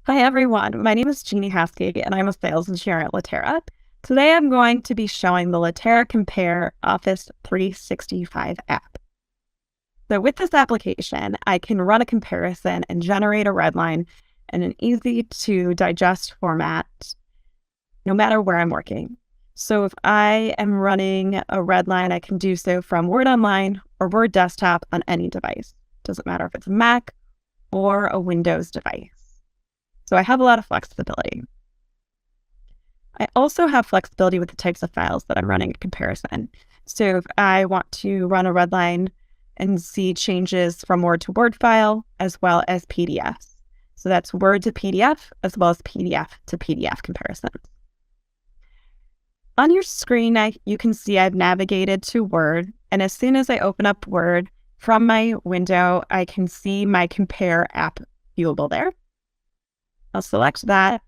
Hi everyone, my name is Jeannie Haskey and I'm a sales engineer at Litera. Today I'm going to be showing the Litera Compare Office 365 app. So with this application, I can run a comparison and generate a redline in an easy to digest format, no matter where I'm working. So if I am running a redline, I can do so from Word Online or Word Desktop on any device. Doesn't matter if it's a Mac or a Windows device. So I have a lot of flexibility. I also have flexibility with the types of files that I'm running a comparison. So if I want to run a redline and see changes from Word to Word file, as well as PDFs. So that's Word to PDF, as well as PDF to PDF comparisons. On your screen, you can see I've navigated to Word. And as soon as I open up Word from my window, I can see my Compare app viewable there. I'll select that,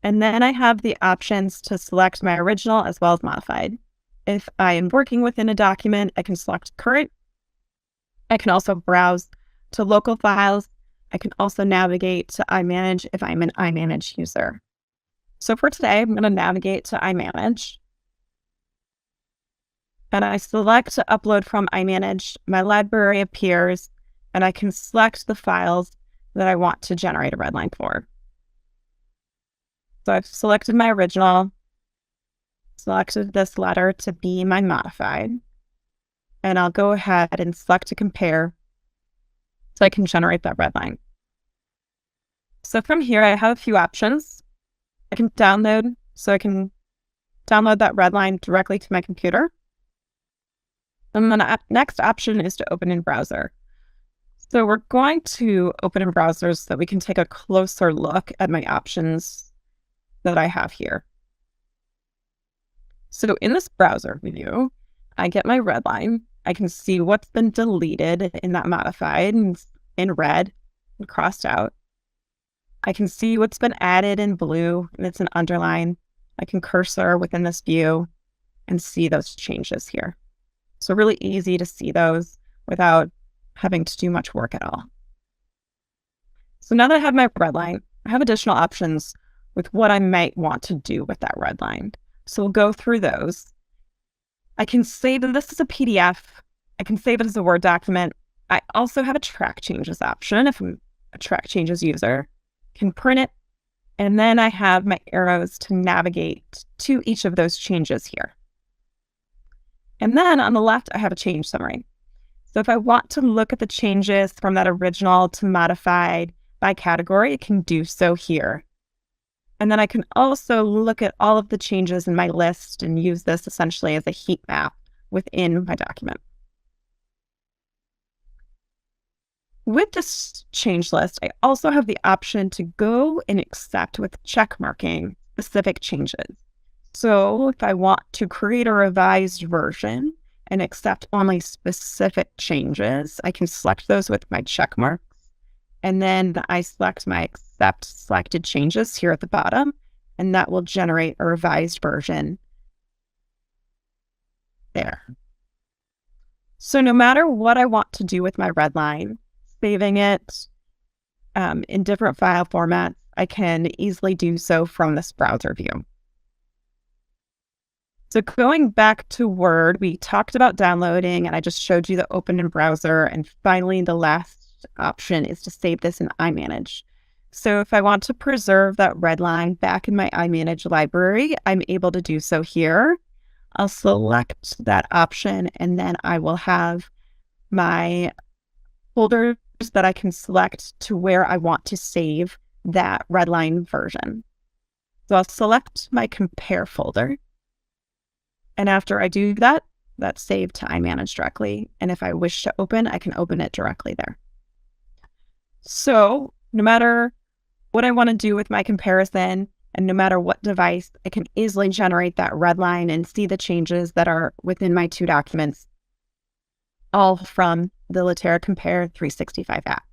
and then I have the options to select my original as well as modified. If I am working within a document, I can select current. I can also browse to local files. I can also navigate to iManage if I'm an iManage user. So for today, I'm going to navigate to iManage. And I select to upload from iManage. My library appears, and I can select the files that I want to generate a redline for. So I've selected my original, selected this letter to be my modified, and I'll go ahead and select to compare so I can generate that redline. So from here, I have a few options. I can download, so I can download that redline directly to my computer. And the next option is to open in browser. So we're going to open in browser so that we can take a closer look at my options that I have here. So in this browser view, I get my redline. I can see what's been deleted in that modified in red and crossed out. I can see what's been added in blue and it's an underline. I can cursor within this view and see those changes here. So really easy to see those without having to do much work at all. So now that I have my redline, I have additional options with what I might want to do with that redline. So we'll go through those. I can save this as a PDF. I can save it as a Word document. I also have a track changes option if I'm a track changes user. I can print it, and then I have my arrows to navigate to each of those changes here. And then on the left, I have a change summary. So if I want to look at the changes from that original to modified by category, I can do so here. And then I can also look at all of the changes in my list and use this essentially as a heat map within my document. With this change list, I also have the option to go and accept with check marking specific changes. So if I want to create a revised version and accept only specific changes, I can select those with my check mark. And then I select my accept selected changes here at the bottom, and that will generate a revised version there. So no matter what I want to do with my redline, saving it in different file formats, I can easily do so from this browser view. So going back to Word, we talked about downloading, and I just showed you the open in browser. And finally, the last option is to save this in iManage. So if I want to preserve that redline back in my iManage library, I'm able to do so here. I'll select that option, and then I will have my folders that I can select to where I want to save that redline version. So I'll select my compare folder. And after I do that, that's saved to iManage directly. And if I wish to open, I can open it directly there. So no matter what I want to do with my comparison, and no matter what device, I can easily generate that redline and see the changes that are within my two documents, all from the Litera Compare 365 app.